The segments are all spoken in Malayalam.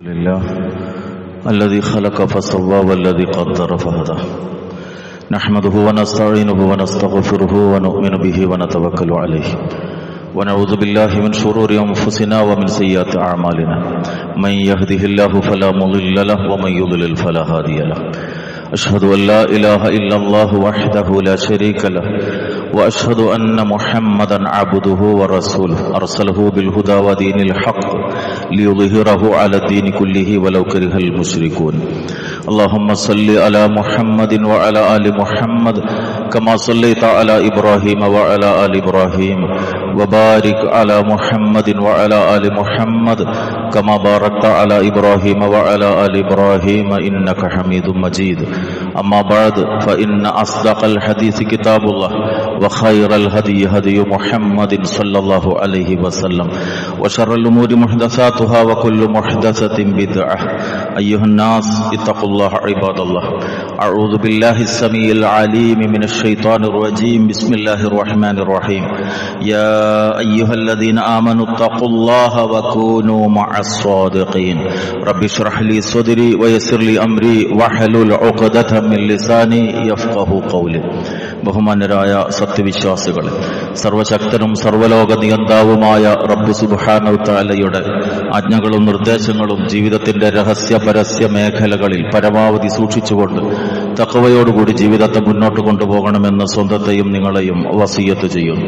لله الذي خلق فسوى والذي قدر فهدى نحمده ونستعينه ونستغفره ونؤمن به ونتوكل عليه ونعوذ بالله من شرور أنفسنا ومن سيئات أعمالنا من يهده الله فلا مضل له ومن يضلل فلا هادي له أشهد أن لا إله إلا الله وحده لا شريك له وأشهد أن محمدا عبده ورسوله أرسله بالهدى ودين الحق ليظهره على الدين كله ولو كره المشركون اللهم صل على محمد وعلى آل محمد كما صليت على إبراهيم وعلى آل إبراهيم وبارك على محمد وعلى آل محمد كما باركت على إبراهيم وعلى آل إبراهيم إنك حميد مجيد أما بعد فإن أصدق الحديث كتاب الله وخير الهدي هدي محمد صلى الله عليه وسلم وشر الأمور محدثاتها وكل محدثة بدعة أيها الناس اتقوا الله عباد الله أعوذ بالله السميع العليم من الشيطان الرجيم بسم الله الرحمن الرحيم يا أيها الذين آمنوا اتقوا الله وكونوا مع الصادقين رب اشرح لي صدري ويسر لي أمري واحلل عقدة من لساني يفقه قولي ബഹുമാന്യരായ സത്യവിശ്വാസികളെ, സർവശക്തനും സർവലോക നിയന്താവുമായ റബ്ബ് സുബ്ഹാനഹു തആലയുടെ ആജ്ഞകളും നിർദ്ദേശങ്ങളും ജീവിതത്തിന്റെ രഹസ്യ പരസ്യ മേഖലകളിൽ പരമാവധി സൂക്ഷിച്ചുകൊണ്ട് തഖ്വയോടുകൂടി ജീവിതത്തെ മുന്നോട്ട് കൊണ്ടുപോകണമെന്ന് സ്വന്തത്തെയും നിങ്ങളെയും വസിയ്യത്ത് ചെയ്യുന്നു.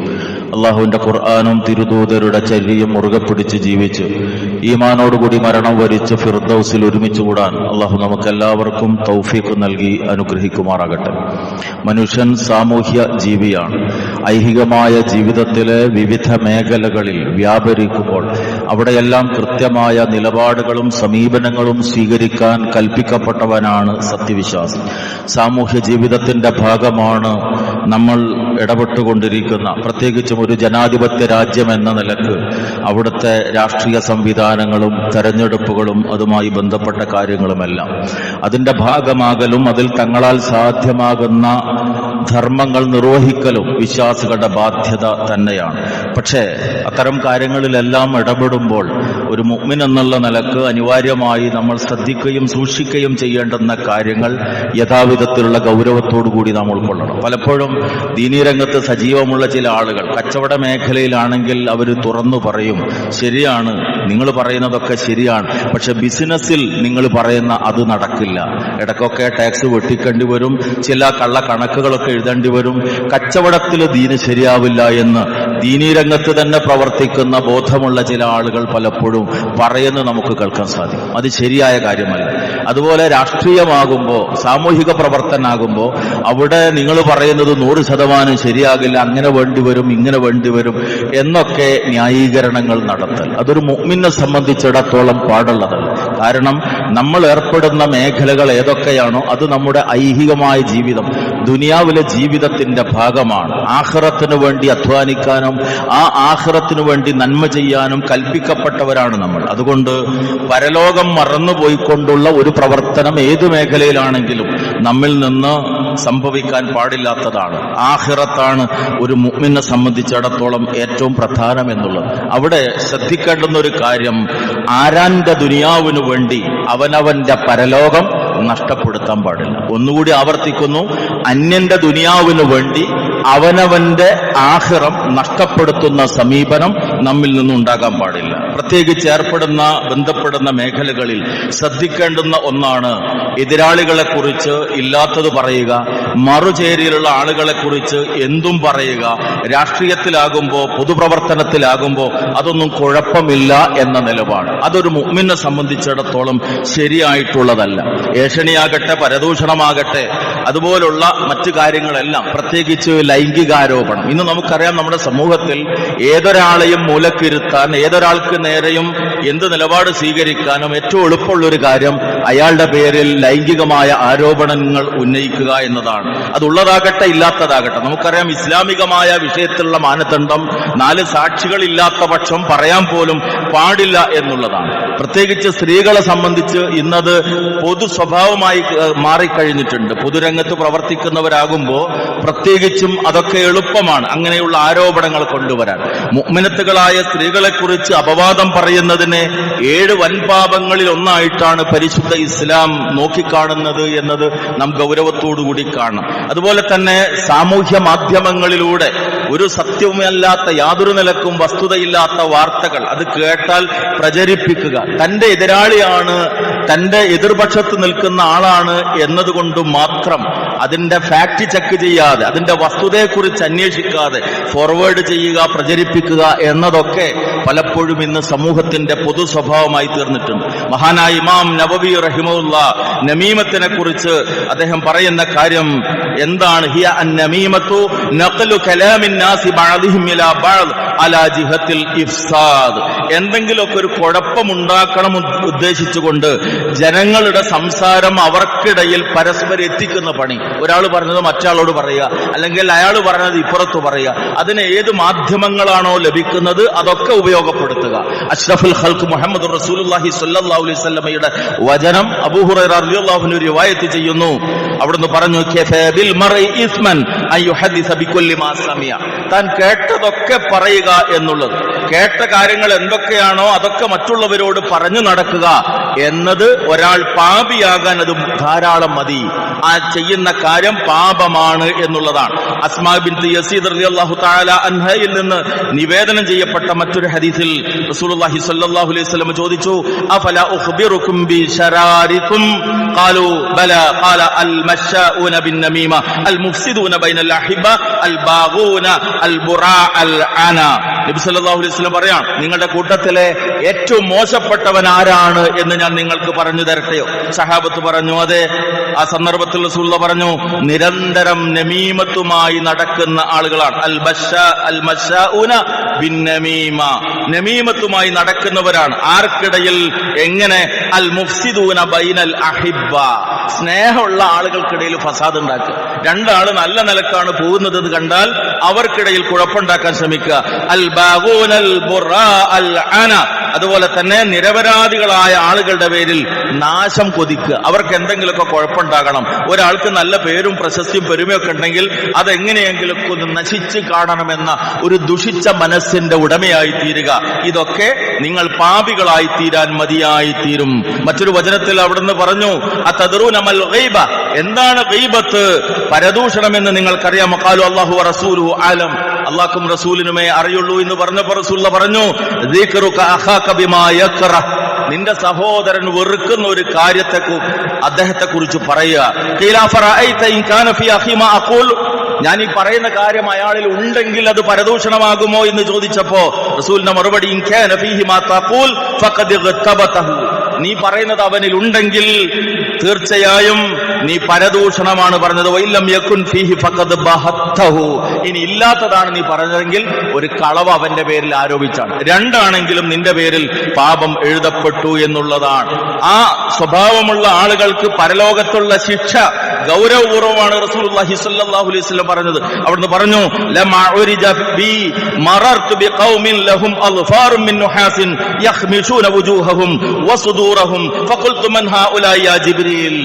അള്ളാഹുവിന്റെ ഖുർആനും തിരുദൂതരുടെ ചര്യയും മുറുകെ പിടിച്ച് ജീവിച്ച് ഈമാനോടുകൂടി മരണം വരിച്ച് ഫിർദൗസിൽ ഒരുമിച്ച് കൂടാൻ അള്ളാഹു നമുക്കെല്ലാവർക്കും തൗഫീഖ് നൽകി അനുഗ്രഹിക്കുമാറാകട്ടെ. മനുഷ്യൻ സാമൂഹ്യ ജീവിയാണ്. ഐഹികമായ ജീവിതത്തിലെ വിവിധ മേഖലകളിൽ വ്യാപരിക്കുമ്പോൾ അവിടെയെല്ലാം കൃത്യമായ നിലപാടുകളും സമീപനങ്ങളും സ്വീകരിക്കാൻ കൽപ്പിക്കപ്പെട്ടവനാണ് സത്യവിശ്വാസി. സാമൂഹ്യ ജീവിതത്തിന്റെ ഭാഗമാണ് നമ്മൾ ഇടപെട്ടുകൊണ്ടിരിക്കുന്ന, പ്രത്യേകിച്ചും ഒരു ജനാധിപത്യ രാജ്യം എന്ന നിലക്ക് അവിടുത്തെ രാഷ്ട്രീയ സംവിധാനങ്ങളും തെരഞ്ഞെടുപ്പുകളും അതുമായി ബന്ധപ്പെട്ട കാര്യങ്ങളുമെല്ലാം അതിന്റെ ഭാഗമാകലും അതിൽ തങ്ങളാൽ സാധ്യമാകുന്ന ധർമ്മങ്ങൾ നിർവഹിക്കലും വിശ്വാസികളുടെ ബാധ്യത തന്നെയാണ്. പക്ഷേ അത്തരം കാര്യങ്ങളിലെല്ലാം ഇടപെടുമ്പോൾ ഒരു മുഅ്മിൻ എന്നുള്ള നിലക്ക് അനിവാര്യമായി നമ്മൾ ശ്രദ്ധിക്കുകയും സൂക്ഷിക്കുകയും ചെയ്യേണ്ടുന്ന കാര്യങ്ങൾ യഥാവിധത്തിലുള്ള ഗൗരവത്തോടുകൂടി നാം ഉൾക്കൊള്ളണം. പലപ്പോഴും ദീനീ രംഗത്ത് സജീവമുള്ള ചില ആളുകൾ കച്ചവട മേഖലയിലാണെങ്കിൽ അവർ തുറന്നു പറയും, ശരിയാണ്, നിങ്ങൾ പറയുന്നതൊക്കെ ശരിയാണ്, പക്ഷെ ബിസിനസ്സിൽ നിങ്ങൾ പറയുന്ന അത് നടക്കില്ല. ഇടയ്ക്കൊക്കെ ടാക്സ് വെട്ടിക്കേണ്ടി വരും, ചില കള്ള കണക്കുകളൊക്കെ എഴുതേണ്ടി വരും, കച്ചവടത്തിൽ ദീന് ശരിയാവില്ല എന്ന് ദീനീ രംഗത്ത് തന്നെ പ്രവർത്തിക്കുന്ന ബോധമുള്ള ചില ആളുകൾ പലപ്പോഴും പറയുന്നത് നമുക്ക് കേൾക്കാൻ സാധിക്കും. അത് ശരിയായ കാര്യമല്ല. അതുപോലെ രാഷ്ട്രീയമാകുമ്പോൾ, സാമൂഹിക പ്രവർത്തനാകുമ്പോൾ അവിടെ നിങ്ങൾ പറയുന്നത് 100% ശരിയാകില്ല, അങ്ങനെ വേണ്ടിവരും, ഇങ്ങനെ വേണ്ടിവരും എന്നൊക്കെ ന്യായീകരണങ്ങൾ നടത്തൽ അതൊരു മുഅ്മിനെ സംബന്ധിച്ചിടത്തോളം പാടുള്ളതല്ല. കാരണം നമ്മൾ ഏർപ്പെടുന്ന മേഖലകൾ ഏതൊക്കെയാണോ അത് നമ്മുടെ ഐഹികമായ ജീവിതം, ദുനിയാവിലെ ജീവിതത്തിന്റെ ഭാഗമാണ്. ആഖിറത്തിന് വേണ്ടി അധ്വാനിക്കാനും ആ ആഖിറത്തിന് വേണ്ടി നന്മ ചെയ്യാനും കൽപ്പിക്കപ്പെട്ടവരാണ് നമ്മൾ. അതുകൊണ്ട് പരലോകം മറന്നുപോയിക്കൊണ്ടുള്ള ഒരു പ്രവർത്തനം ഏത് മേഖലയിലാണെങ്കിലും നമ്മിൽ നിന്ന് സംഭവിക്കാൻ പാടില്ലാത്തതാണ്. ആഖിറത്താണ് ഒരു മുഅ്മിനെ സംബന്ധിച്ചിടത്തോളം ഏറ്റവും പ്രധാനം എന്നുള്ളത്. അവിടെ ശ്രദ്ധിക്കേണ്ടുന്ന ഒരു കാര്യം, ആരാന്റെ ദുനിയാവിനു വേണ്ടി അവനവന്റെ പരലോകം നഷ്ടപ്പെടുത്താൻ പാടില്ല. ഒന്നുകൂടി ആവർത്തിക്കുന്നു, അന്യന്റെ ദുനിയാവിനു വേണ്ടി അവനവന്റെ ആഖിറം നഷ്ടപ്പെടുത്തുന്ന സമീപനം നമ്മിൽ നിന്നുണ്ടാകാൻ പാടില്ല. പ്രത്യേകിച്ച് ബന്ധപ്പെടുന്ന മേഖലകളിൽ ശ്രദ്ധിക്കേണ്ടുന്ന ഒന്നാണ് എതിരാളികളെ കുറിച്ച് ഇല്ലാത്തത് പറയുക, മറുചേരിയിലുള്ള ആളുകളെ കുറിച്ച് എന്തും പറയുക. രാഷ്ട്രീയത്തിലാകുമ്പോൾ, പൊതുപ്രവർത്തനത്തിലാകുമ്പോൾ അതൊന്നും കുഴപ്പമില്ല എന്ന നിലപാട് അതൊരു മുഅ്മിനെ സംബന്ധിച്ചിടത്തോളം ശരിയായിട്ടുള്ളതല്ല. ഏഷണിയാകട്ടെ, പരദൂഷണമാകട്ടെ, അതുപോലുള്ള മറ്റു കാര്യങ്ങളെല്ലാം, പ്രത്യേകിച്ച് ലൈംഗികാരോപണം. ഇന്ന് നമുക്കറിയാം, നമ്മുടെ സമൂഹത്തിൽ ഏതൊരാളെയും മൂലക്കിരുത്താൻ, ഏതൊരാൾക്ക് നേരെയും എന്ത് നിലപാട് സ്വീകരിക്കാനും ഏറ്റവും എളുപ്പമുള്ളൊരു കാര്യം അയാളുടെ പേരിൽ ലൈംഗികമായ ആരോപണങ്ങൾ ഉന്നയിക്കുക എന്നതാണ്. അതുള്ളതാകട്ടെ ഇല്ലാത്തതാകട്ടെ. നമുക്കറിയാം, ഇസ്ലാമികമായ വിഷയത്തിലുള്ള മാനദണ്ഡം 4 സാക്ഷികളില്ലാത്ത പക്ഷം പറയാൻ പോലും പാടില്ല എന്നുള്ളതാണ്. പ്രത്യേകിച്ച് സ്ത്രീകളെ സംബന്ധിച്ച് ഇന്നത് പൊതു സ്വഭാവമായി മാറിക്കഴിഞ്ഞിട്ടുണ്ട്. പൊതുരംഗത്ത് പ്രവർത്തിക്കുന്നവരാകുമ്പോൾ പ്രത്യേകിച്ചും അതൊക്കെ എളുപ്പമാണ് അങ്ങനെയുള്ള ആരോപണങ്ങൾ കൊണ്ടുവരാൻ. മുഅ്മിനത്തുകൾ നിരപരാധികളായ സ്ത്രീകളെക്കുറിച്ച് അപവാദം പറയുന്നതിനെ 7 വൻപാപങ്ങളിൽ ഒന്നായിട്ടാണ് പരിശുദ്ധ ഇസ്ലാം നോക്കിക്കാണുന്നത് എന്നത് നാം ഗൗരവത്തോടുകൂടി കാണണം. അതുപോലെ തന്നെ സാമൂഹ്യ മാധ്യമങ്ങളിലൂടെ ഒരു സത്യവുമല്ലാത്ത, യാതൊരു നിലക്കും വസ്തുതയില്ലാത്ത വാർത്തകൾ അത് കേട്ടാൽ പ്രചരിപ്പിക്കുക, തന്റെ എതിരാളിയാണ്, തന്റെ എതിർപക്ഷത്ത് നിൽക്കുന്ന ആളാണ് എന്നതുകൊണ്ട് മാത്രം അതിന്റെ ഫാക്ട് ചെക്ക് ചെയ്യാതെ, അതിന്റെ വസ്തുതയെക്കുറിച്ച് അന്വേഷിക്കാതെ ഫോർവേഡ് ചെയ്യുക, പ്രചരിപ്പിക്കുക എന്നതൊക്കെ പലപ്പോഴും ഇന്ന് സമൂഹത്തിന്റെ പൊതു സ്വഭാവമായി തീർന്നിട്ടുണ്ട്. മഹാനായ ഇമാം നബവി റഹിമഹുല്ലാ നമീമത്തിനെ കുറിച്ച് അദ്ദേഹം പറയുന്ന കാര്യം എന്താണ്? ഹിയ അന്നമീമത്തു നഖ്ലു കലാമിൻ നാസി ബഅദിഹിം ഇലാ ബഅദ് അലാ ജിഹത്തിൽ ഇഫ്സാദ്. എന്തെങ്കിലുമൊക്കെ ഒരു കുഴപ്പമുണ്ടാക്കണം ഉദ്ദേശിച്ചുകൊണ്ട് ജനങ്ങളുടെ സംസാരം അവർക്കിടയിൽ പരസ്പരം എത്തിക്കുന്ന പണി. ഒരാൾ പറഞ്ഞത് മറ്റാളോട് പറയുക, അല്ലെങ്കിൽ അയാൾ പറഞ്ഞത് ഇപ്പുറത്ത് പറയുക. അതിന് ഏത് മാധ്യമങ്ങളാണോ ലഭിക്കുന്നത് അതൊക്കെ ഉപയോഗപ്പെടുത്തുക. അഷ്റഫുൽ ഖൽഖ് മുഹമ്മദ് റസൂലുള്ളാഹി സ്വല്ലല്ലാഹു അലൈഹി വസല്ലമയുടെ വചനം അബൂ ഹുറൈറ റളിയല്ലാഹു അൻഹു റിവായത്ത് ചെയ്യുന്നു. അവിടുന്ന് പറഞ്ഞു, കഫാ ബിൽ മർഇ ഇസ്മൻ അൻ യുഹദ്ദിസ ബികുല്ലി മാ സമിയ. താൻ കേട്ടതൊക്കെ പറയുക എന്നുള്ളത്, കേട്ട കാര്യങ്ങൾ എന്തൊക്കെയാണോ അതൊക്കെ മറ്റുള്ളവരോട് പറഞ്ഞു നടക്കുക എന്നത് ഒരാൾ പാപിയാകാൻ അത് ധാരാളം മതി. ആ ചെയ്യുന്ന കാര്യം പാപമാണ് എന്നുള്ളതാണ്. അസ്മാ ബിൻത് യസീദ് റളിയല്ലാഹു തആല അൻഹയിൽ നിന്ന് നിവേദനം ചെയ്യപ്പെട്ട മറ്റൊരു ഹദീസിൽ റസൂലുള്ളാഹി സ്വല്ലല്ലാഹു അലൈഹി വസല്ലം ചോദിച്ചു, അഫല ഉഖ്ബിറുകും ബി ശറാരികും ഖാലു ബലാ ഖാല അൽ മശാഊന ബിൻ നമീമ അൽ മുഫ്സിദൂന ബൈനൽ അഹിബ അൽ ബാഗൂന അൽ ബുറാ അൽ അന. നബി സല്ലല്ലാഹു അലൈഹി വസല്ലം പറയാം, നിങ്ങളുടെ കൂട്ടത്തിലെ ഏറ്റവും മോശപ്പെട്ടവൻ ആരാണ് എന്ന് ഞാൻ നിങ്ങൾക്ക് പറഞ്ഞു തരട്ടെയോ? സഹാബത്ത് പറഞ്ഞു, അതെ. ആ സന്ദർഭത്തിൽ റസൂലുള്ളാഹി പറഞ്ഞു, നിരന്തരം നമീമത്തുമായി നടക്കുന്ന ആളുകളാണ്. അൽ മശാഊന ബിൻ നമീമ, നമീമത്തുമായി നടക്കുന്നവരാണ്. ആർക്കിടയിൽ? എങ്ങനെ? അൽ മുഫ്സിദൂന ബൈനൽ അഹിബ്ബ, സ്നേഹമുള്ള ആളുകൾക്കിടയിൽ ഫസാദ് ഉണ്ടാക്കുക. രണ്ടാള് നല്ല നിലക്കാണ് പോകുന്നത് എന്ന് കണ്ടാൽ അവർക്കിടയിൽ കുഴപ്പമുണ്ടാക്കാൻ ശ്രമിക്കുക. അൽ ബാഗൂന അൽ ബുറാ അൽ അന, അതുപോലെ തന്നെ നിരപരാധികളായ ആളുകളുടെ പേരിൽ നാശം കൊതിക്കുക. അവർക്ക് എന്തെങ്കിലുമൊക്കെ കുഴപ്പമുണ്ടാകണം. ഒരാൾക്ക് നല്ല പേരും പ്രശസ്തിയും പെരുമയൊക്കെ ഉണ്ടെങ്കിൽ അതെങ്ങനെയെങ്കിലും ഒന്ന് നശിച്ച് കാണണമെന്ന ഒരു ദുഷിച്ച മനസ്സിന്റെ ഉടമയായി തീരുക. ഇതൊക്കെ നിങ്ങൾ പാപികളായി തീരാൻ മതിയായി തീരും. മറ്റൊരു വചനത്തിൽ അവിടുന്ന് പറഞ്ഞു, അതദ്റൂന മൽ ഗൈബ, എന്താണ് ഗൈബത്ത്? പരദൂഷണമെന്ന് നിങ്ങൾക്കറിയാം. ഖാലു അല്ലാഹു വറസൂലുഹു ആലം, അല്ലാഹുവും റസൂലിനുമേ അറിയുള്ളൂ എന്ന് പറഞ്ഞപ്പോൾ റസൂലുള്ളാഹി പറഞ്ഞു, ദിക്റുക അഖാക ബിമാ യക്റഹ്, നിന്റെ സഹോദരൻ വെറുക്കുന്ന ഒരു കാര്യത്തെ അദ്ദേഹത്തെ കുറിച്ച് പറയുക. ഖീല ഫറഅയ്ത ഇൻ കാന ഫീ അഖീ മാ അഖൂൽ, ഞാൻ ഈ പറയുന്ന കാര്യം അയാളിൽ ഉണ്ടെങ്കിൽ അത് പരദൂഷണമാകുമോ എന്ന് ചോദിച്ചപ്പോ റസൂലിന്റെ മറുപടി, ഇൻ കാന ഫീഹി മാ തഖൂൽ ഫഖദ് ഗതബതഹു, നീ പറയുന്നത് അവനിൽ ഉണ്ടെങ്കിൽ തീർച്ചയായും നീ പരദൂഷണമാണ് പറഞ്ഞത്. വഇല്ലം യകുൻ ഫീഹി ഫഖദ് ബഹത്തഹു, ഇനി ഇല്ലാത്തതാണ് നീ പറഞ്ഞതെങ്കിൽ ഒരു കളവ് അവന്റെ പേരിൽ ആരോപിച്ചാണ്. രണ്ടാണെങ്കിലും നിന്റെ പേരിൽ പാപം എഴുതപ്പെട്ടു എന്നുള്ളതാണ്. ആ സ്വഭാവമുള്ള ആളുകൾക്ക് പരലോകത്തുള്ള ശിക്ഷ ഗൗരവപൂർവ്വമാണ് റസൂലുള്ളാഹി സ്വല്ലല്ലാഹു അലൈഹി വസല്ലം പറഞ്ഞത്. അവിടുന്ന് പറഞ്ഞു, ലമാ ഉരിജ ബി മറർതു ബിഖൗമിൻ ലഹും അൽഫാറും മിൻ നുഹാസിൻ യഖ്മിശൂന വുജൂഹഹും വസുദൂറഹും ഫഖുൽതു മൻ ഹൗലാ യാ ജിബ്രീൽ.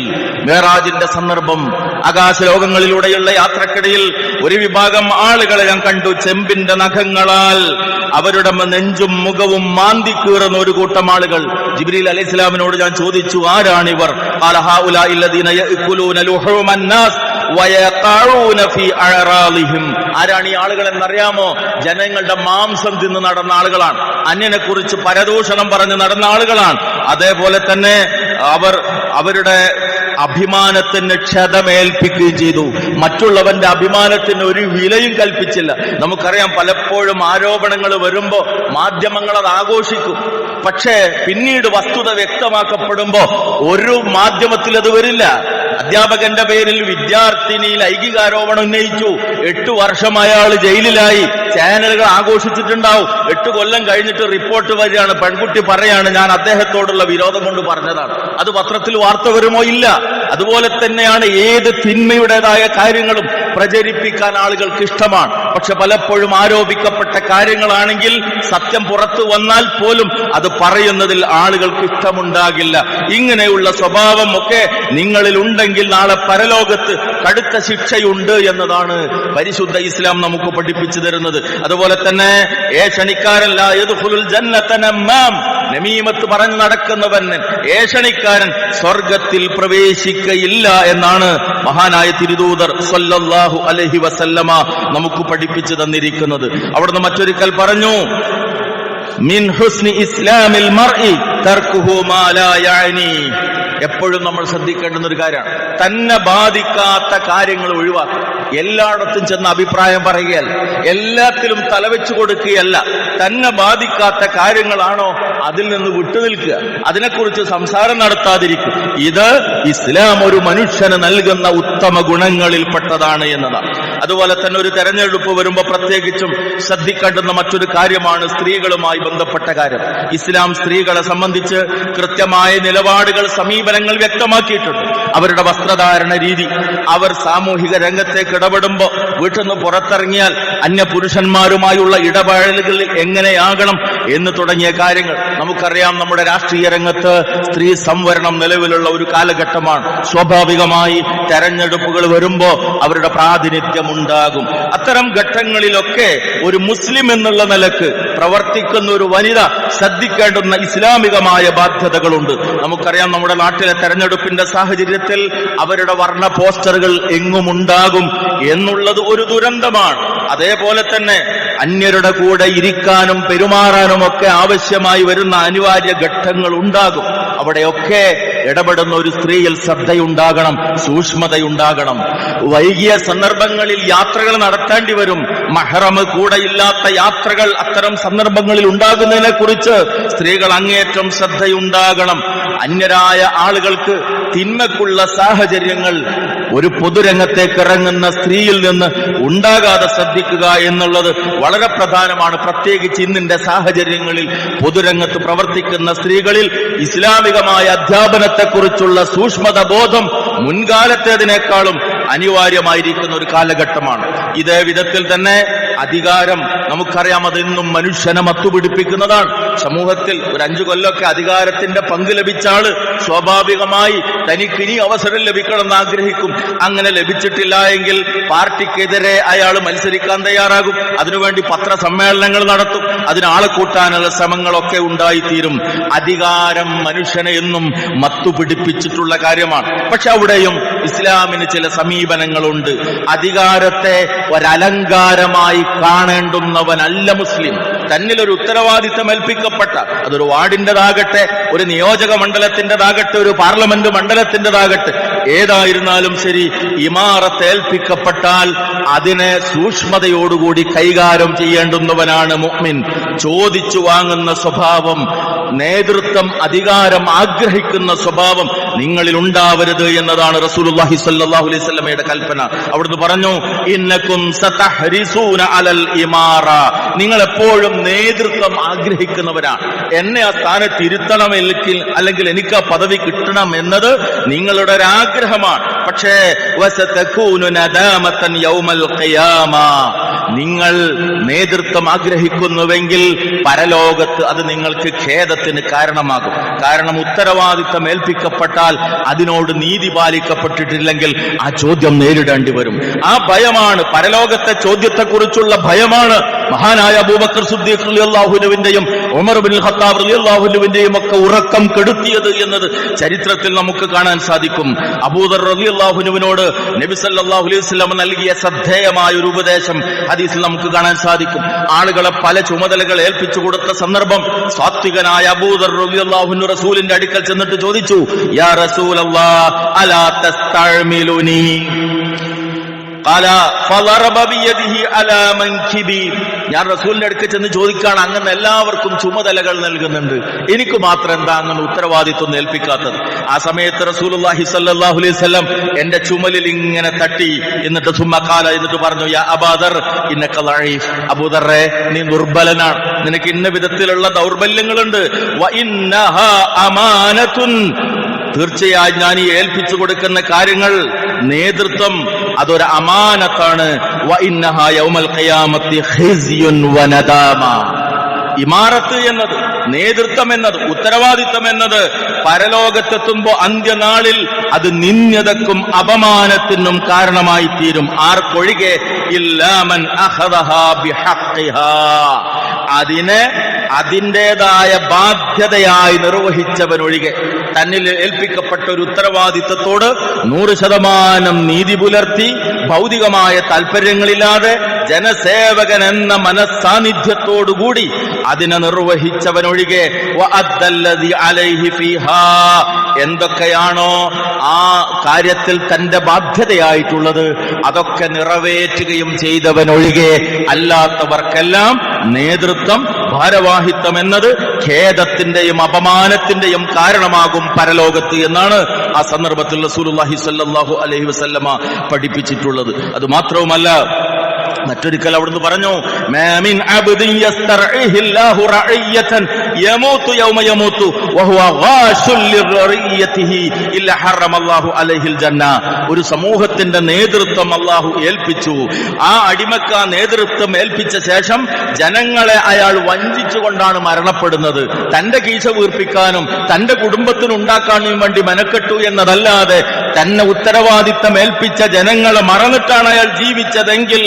മിഅ്റാജിന്റെ സന്ദർഭം, ആകാശലോകങ്ങളിലൂടെയുള്ള യാത്രക്കിടയിൽ ഒരു വിഭാഗം ആളുകളെ ഞാൻ കണ്ടു, ചെമ്പിന്റെ നഖങ്ങളാൽ അവരുടെ നെഞ്ചും മുഖവും മാന്തി കീറുന്ന ഒരു കൂട്ടം ആളുകൾ. ജിബ്രീൽ അലൈഹിസ്സലാമിനോട് ഞാൻ ചോദിച്ചു, ആരാണിവർ? ഖാല ഹൗലാഇ അല്ലദീന യഅകുലൂന ലുഹൂമൻ നാസ് വയഖഊന ഫീ അഅറാളിഹിം. ആരാണ് ഈ ആളുകൾ എന്നറിയാമോ? ജനങ്ങളുടെ മാംസം തിന്ന് നടന്ന ആളുകളാണ്. അന്യനെ കുറിച്ച് പരദൂഷണം പറഞ്ഞ് നടന്ന ആളുകളാണ്. അതേപോലെ തന്നെ അവരുടെ അഭിമാനത്തിന് ക്ഷതമേൽപ്പിക്കുകയും ചെയ്തു. മറ്റുള്ളവന്റെ അഭിമാനത്തിന് ഒരു വിലയും കൽപ്പിച്ചില്ല. നമുക്കറിയാം, പലപ്പോഴും ആരോപണങ്ങൾ വരുമ്പോ മാധ്യമങ്ങൾ അത് ആഘോഷിക്കും. പക്ഷേ പിന്നീട് വസ്തുത വ്യക്തമാക്കപ്പെടുമ്പോ ഒരു മാധ്യമത്തിൽ അത് വരില്ല. അധ്യാപകന്റെ പേരിൽ വിദ്യാർത്ഥിനി ലൈംഗികാരോപണം ഉന്നയിച്ചു, 8 വർഷം അയാൾ ജയിലിലായി. ചാനലുകൾ ആഘോഷിച്ചിട്ടുണ്ടാവും. 8 കൊല്ലം കഴിഞ്ഞിട്ട് റിപ്പോർട്ട് വരികയാണ്, പെൺകുട്ടി പറയാണ്, ഞാൻ അദ്ദേഹത്തോടുള്ള വിരോധം കൊണ്ട് പറഞ്ഞതാണ്. അത് പത്രത്തിൽ വാർത്ത വരുമോ? ഇല്ല. അതുപോലെ തന്നെയാണ് ഏത് തിന്മയുടേതായ കാര്യങ്ങളും പ്രചരിപ്പിക്കാൻ ആളുകൾക്ക് ഇഷ്ടമാണ്. പക്ഷെ പലപ്പോഴും ആരോപിക്കപ്പെട്ട കാര്യങ്ങളാണെങ്കിൽ സത്യം പുറത്തു വന്നാൽ പോലും അത് പറയുന്നതിൽ ആളുകൾക്ക് ഇഷ്ടമുണ്ടാകില്ല. ഇങ്ങനെയുള്ള സ്വഭാവം ഒക്കെ നിങ്ങളിൽ ഉണ്ടെങ്കിൽ നാളെ പരലോകത്ത് കടുത്ത ശിക്ഷയുണ്ട് എന്നതാണ് പരിശുദ്ധ ഇസ്ലാം നമുക്ക് പഠിപ്പിച്ചു തരുന്നത്. അതുപോലെ തന്നെ ഏഷണിക്കാരല്ല യദ്ഖുലുൽ ജന്നത നമ്മാം, നമീമത്ത് പറഞ്ഞു നടക്കുന്നവൻ, ഏഷണിക്കാരൻ സ്വർഗത്തിൽ പ്രവേശിക്കയില്ല എന്നാണ് മഹാനായ തിരുദൂതർ സ്വല്ലല്ലാഹു അലൈഹി വസല്ലമ നമുക്ക് പഠിപ്പിച്ചു തന്നിരിക്കുന്നത്. അവിടുന്ന് മറ്റൊരിക്കൽ പറഞ്ഞു, മിൻ ഹുസ്നി ഇസ്ലാമിൽ മർഇ തർക്കുഹു മാ ലാ യഅനി. എപ്പോഴും നമ്മൾ ശ്രദ്ധിക്കേണ്ടുന്ന ഒരു കാര്യമാണ്, തന്നെ ബാധിക്കാത്ത കാര്യങ്ങൾ ഒഴിവാക്കുക. എല്ലായിടത്തും ചെന്ന് അഭിപ്രായം പറയുകയല്ല, എല്ലാത്തിലും തലവെച്ചു കൊടുക്കുകയല്ല. തന്നെ ബാധിക്കാത്ത കാര്യങ്ങളാണോ അതിൽ നിന്ന് വിട്ടുനിൽക്കുക, അതിനെക്കുറിച്ച് സംസാരം നടത്താതിരിക്കുക. ഇത് ഇസ്ലാം ഒരു മനുഷ്യന് നൽകുന്ന ഉത്തമ ഗുണങ്ങളിൽപ്പെട്ടതാണ് എന്നതാണ്. അതുപോലെ തന്നെ ഒരു തെരഞ്ഞെടുപ്പ് വരുമ്പോൾ പ്രത്യേകിച്ചും ശ്രദ്ധിക്കേണ്ടുന്ന മറ്റൊരു കാര്യമാണ് സ്ത്രീകളുമായി ബന്ധപ്പെട്ട കാര്യം. ഇസ്ലാം സ്ത്രീകളെ സംബന്ധിച്ച് കൃത്യമായ നിലപാടുകൾ, സമീപനങ്ങൾ വ്യക്തമാക്കിയിട്ടുണ്ട്. അവരുടെ വസ്ത്രധാരണ രീതി, അവർ സാമൂഹിക രംഗത്തേക്ക് ഇടപെടുമ്പോൾ, വീട്ടിൽ നിന്ന് പുറത്തിറങ്ങിയാൽ അന്യ പുരുഷന്മാരുമായുള്ള ഇടപെടലുകളിൽ എങ്ങനെയാകണം എന്ന് തുടങ്ങിയ കാര്യങ്ങൾ നമുക്കറിയാം. നമ്മുടെ രാഷ്ട്രീയ രംഗത്ത് സ്ത്രീ സംവരണം നിലവിലുള്ള ഒരു കാലഘട്ടമാണ്. സ്വാഭാവികമായി തെരഞ്ഞെടുപ്പുകൾ വരുമ്പോൾ അവരുടെ പ്രാതിനിധ്യം ഉണ്ടാകും. അത്തരം ഘട്ടങ്ങളിലൊക്കെ ഒരു മുസ്ലിം എന്നുള്ള നിലക്ക് പ്രവർത്തിക്കുന്ന ഒരു വനിത ശ്രദ്ധിക്കേണ്ടുന്ന ഇസ്ലാമികമായ ബാധ്യതകളുണ്ട്. നമുക്കറിയാം, നമ്മുടെ നാട്ടിലെ തെരഞ്ഞെടുപ്പിന്റെ സാഹചര്യത്തിൽ അവരുടെ വർണ്ണ പോസ്റ്ററുകൾ എങ്ങുമുണ്ടാകും എന്നുള്ളത് ഒരു ദുരന്തമാണ്. അതേപോലെ തന്നെ അന്യരുടെ കൂടെ ഇരിക്കാനും പെരുമാറാനും ഒക്കെ ആവശ്യമായി വരുന്ന അനിവാര്യ ഘട്ടങ്ങൾ ഉണ്ടാകും. അവിടെയൊക്കെ ഇടപെടുന്ന ഒരു സ്ത്രീയിൽ ശ്രദ്ധയുണ്ടാകണം, സൂക്ഷ്മതയുണ്ടാകണം. വൈകിയ സന്ദർഭങ്ങളിൽ യാത്രകൾ നടത്തേണ്ടി വരും. മഹ്റം കൂടെയില്ലാത്ത യാത്രകൾ അത്തരം സന്ദർഭങ്ങളിൽ ഉണ്ടാകുന്നതിനെ കുറിച്ച് സ്ത്രീകൾ അങ്ങേയറ്റം ശ്രദ്ധയുണ്ടാകണം. അന്യരായ ആളുകൾക്ക് തിന്മക്കുള്ള സാഹചര്യങ്ങൾ ഒരു പൊതുരംഗത്തേക്ക് ഇറങ്ങുന്ന സ്ത്രീയിൽ നിന്ന് ഉണ്ടാകാതെ ശ്രദ്ധിക്കുക എന്നുള്ളത് വളരെ പ്രധാനമാണ്. പ്രത്യേകിച്ച് ഇന്നിന്റെ സാഹചര്യങ്ങളിൽ പൊതുരംഗത്ത് പ്രവർത്തിക്കുന്ന സ്ത്രീകളിൽ ഇസ്ലാമികമായ അധ്യാപനത്തെക്കുറിച്ചുള്ള സൂക്ഷ്മത ബോധം മുൻകാലത്തേതിനേക്കാളും അനിവാര്യമായിരിക്കുന്ന ഒരു കാലഘട്ടമാണ്. ഇതേ വിധത്തിൽ തന്നെ അധികാരം, നമുക്കറിയാം, അതെന്നും മനുഷ്യനെ മത്തുപിടിപ്പിക്കുന്നതാണ്. സമൂഹത്തിൽ ഒരു 5 കൊല്ലമൊക്കെ അധികാരത്തിന്റെ പങ്ക് ലഭിച്ച ആള് സ്വാഭാവികമായി തനിക്കിനി അവസരം ലഭിക്കണമെന്ന് ആഗ്രഹിക്കും. അങ്ങനെ ലഭിച്ചിട്ടില്ല എങ്കിൽ പാർട്ടിക്കെതിരെ അയാൾ മത്സരിക്കാൻ തയ്യാറാകും. അതിനുവേണ്ടി പത്രസമ്മേളനങ്ങൾ നടത്തും. അതിനാളെ കൂട്ടാനുള്ള ശ്രമങ്ങളൊക്കെ ഉണ്ടായിത്തീരും. അധികാരം മനുഷ്യനെ എന്നും മത്തുപിടിപ്പിച്ചിട്ടുള്ള കാര്യമാണ്. പക്ഷെ അവിടെയും ഇസ്ലാമിന് ചില സമീപനങ്ങളുണ്ട്. അധികാരത്തെ ഒരലങ്കാരമായി കാണേണ്ടുന്നവനല്ല മുസ്ലിം. തന്നിലൊരു ഉത്തരവാദിത്തം ഏൽപ്പിക്കപ്പെട്ട, അതൊരു വാർഡിന്റേതാകട്ടെ, ഒരു നിയോജക മണ്ഡലത്തിൻ്റെതാകട്ടെ, ഒരു പാർലമെന്റ് മണ്ഡലത്തിൻ്റെതാകട്ടെ, ഏതായിരുന്നാലും ശരി, ഇമാറത്ത് ഏൽപ്പിക്കപ്പെട്ടാൽ അതിനെ സൂക്ഷ്മതയോടുകൂടി കൈകാര്യം ചെയ്യേണ്ടുന്നവനാണ് മുഅ്മിൻ. ചോദിച്ചു വാങ്ങുന്ന സ്വഭാവം, നേതൃത്വം, അധികാരം ആഗ്രഹിക്കുന്ന സ്വഭാവം നിങ്ങളിൽ ഉണ്ടാവരുത് എന്നതാണ് റസൂലുള്ളാഹി സ്വല്ലല്ലാഹു അലൈഹി വസല്ലമയുടെ കൽപ്പന. അവിടുന്ന് പറഞ്ഞു, ഇന്നകും സതഹ്രിസൂന അലൽ ഇമാറ, നിങ്ങൾ എപ്പോഴും നേതൃത്വം ആഗ്രഹിക്കുന്നവരാണ്. എന്നെ ആ സ്ഥാനത്ത് ഇരുത്തണം, അല്ലെങ്കിൽ എനിക്ക് ആ പദവി കിട്ടണം എന്നത് നിങ്ങളുടെ ഒരു ആഗ്രഹമാണ്. പക്ഷേ വസതകൂനു നദാമതൻ യൗമൽ ഖിയാമ, നിങ്ങൾ നേതൃത്വം ആഗ്രഹിക്കുന്നുവെങ്കിൽ പരലോകത്ത് അത് നിങ്ങൾക്ക് ഖേദത്തിന് കാരണമാകും. കാരണം ഉത്തരവാദിത്തം ഏൽപ്പിക്കപ്പെട്ടാൽ അതിനോട് നീതി പാലിക്കപ്പെട്ടിട്ടില്ലെങ്കിൽ ആ ചോദ്യം നേരിടേണ്ടി വരും. ആ ഭയമാണ്, പരലോകത്തെ ചോദ്യത്തെക്കുറിച്ചുള്ള ഭയമാണ് മഹാനായ അബൂബക്കർ സിദ്ദീഖ് റളിയല്ലാഹു അൻഹുവിന്റെയും ഉമർ ഇബ്നുൽ ഖത്താബ് റളിയല്ലാഹു അൻഹുവിന്റെയും ഒക്കെ ഉറക്കം കെടുത്തിയത് എന്നത് ചരിത്രത്തിൽ നമുക്ക് കാണാൻ സാധിക്കും. അബൂദർ റളിയല്ലാഹു അൻഹുവിനോട് നബി സല്ലല്ലാഹു അലൈഹി വസല്ലം നൽകിയ ശ്രദ്ധേയമായ ഒരു ഉപദേശം ഹദീസിൽ നമുക്ക് കാണാൻ സാധിക്കും. ആളുകളെ പല ചുമതലകൾ ഏൽപ്പിച്ചു കൊടുത്ത സന്ദർഭം സാത്വികനായ അബൂദർ റളിയല്ലാഹു അൻഹു റസൂലിന്റെ അടുക്കൽ ചെന്നിട്ട് ചോദിച്ചു, യാ റസൂലല്ലാഹ് അലാ തസ്തഅ്മിലുനി ഖാല ഫളറബ ബിയദിഹി അലാ മൻകിബി. ഞാൻ റസൂലിന്റെ അടുക്കൽ ചെന്ന് ചോദിക്കാണ്, അങ്ങനെ എല്ലാവർക്കും ചുമതലകൾ നൽകുന്നുണ്ട്, എനിക്ക് മാത്രം എന്താ അങ്ങനെ ഉത്തരവാദിത്വം ഏൽപ്പിക്കാത്തത്? ആ സമയത്ത് റസൂലുള്ളാഹി സ്വല്ലല്ലാഹു അലൈഹി വസല്ലം എന്റെ ചുമലിൽ ഇങ്ങനെ തട്ടി, എന്നിട്ട് സുമ്മ ഖാല, എന്നിട്ട് പറഞ്ഞു, യാ അബൂദർ ഇന്നക ലഈഫ്, അബൂദറേ നീ ദുർബലനാണ്, നിനക്ക് ഇന്ന വിധത്തിലുള്ള ദൗർബല്യങ്ങളുണ്ട്. വ ഇന്നഹാ അമാനത്തുൻ, തീർച്ചയായും ഞാൻ ഈ ഏൽപ്പിച്ചു കൊടുക്കുന്ന കാര്യങ്ങൾ, നേതൃത്വം, അതൊരു അമാനത്താണ്. വഇന്നഹാ യൗമൽ ഖിയാമത്തി ഖിസ്യുൻ വനദാമ. ഇമാറത്ത് എന്നത്, നേതൃത്വം എന്നത്, ഉത്തരവാദിത്വം എന്നത് പരലോകത്തെത്തുമ്പോ അന്ത്യനാളിൽ അത് നിന്ദ്യതക്കും അപമാനത്തിനും കാരണമായി തീരും. ആർക്കൊഴികെ? ഇല്ലാ മൻ അഖദഹാ ബിഹഖ്ഖിഹാ. അതിനെ അതിൻ്റെതായ ബാധ്യതയായി നിർവഹിച്ചവനൊഴികെ, തന്നിൽ ഏൽപ്പിക്കപ്പെട്ട ഒരു ഉത്തരവാദിത്വത്തോട് 100% നീതി പുലർത്തി ഭൗതികമായ താല്പര്യങ്ങളില്ലാതെ ജനസേവകൻ എന്ന മനസ്സാന്നിധ്യത്തോടുകൂടി അതിനെ നിർവഹിച്ചവനൊഴികെ വഅദ്ദല്ലദി അലൈഹി ഫീഹാ, എന്തൊക്കെയാണോ ആ കാര്യത്തിൽ തന്റെ ബാധ്യതയായിട്ടുള്ളത് അതൊക്കെ നിറവേറ്റുകയും ചെയ്തവനൊഴികെ അല്ലാത്തവർക്കെല്ലാം നേതൃത്വം, ഭാരവാഹിത്വം എന്നത് ഖേദത്തിന്റെയും അപമാനത്തിന്റെയും കാരണമാകും പരലോകത്ത് എന്നാണ് ആ സന്ദർഭത്തിൽ റസൂലുള്ളാഹി സ്വല്ലല്ലാഹു അലൈഹി വസല്ലമ പഠിപ്പിച്ചിട്ടുള്ളത്. അത് മാത്രവുമല്ല, മറ്റൊരിക്കൽ അവിടുന്ന് പറഞ്ഞു, മാ മിൻ അബ്ദിൻ യസ്തർഇഹില്ലാഹു റഅയ്യതൻ യമൂതു യൗമ യമൂതു വഹുവ ഗാശുൽ ലിറഇയതിഹി ഇല്ല ഹറമല്ലാഹു അലൈഹിൽ ജന്ന. ഒരു സമൂഹത്തിന്റെ നേതൃത്വം അല്ലാഹു ഏൽപ്പിച്ചു. ആ അടിമക്ക് ആ നേതൃത്വം ഏൽപ്പിച്ച ശേഷം ജനങ്ങളെ അയാൾ വഞ്ചിച്ചുകൊണ്ടാണ് മരണപ്പെടുന്നത്. തന്റെ കീശ വീർപ്പിക്കാനും തന്റെ കുടുംബത്തിനുണ്ടാക്കാനും വേണ്ടി മെനക്കെട്ടു എന്നതല്ലാതെ തന്നെ ഉത്തരവാദിത്തം ഏൽപ്പിച്ച ജനങ്ങളെ മറന്നിട്ടാണ് അയാൾ ജീവിച്ചതെങ്കിൽ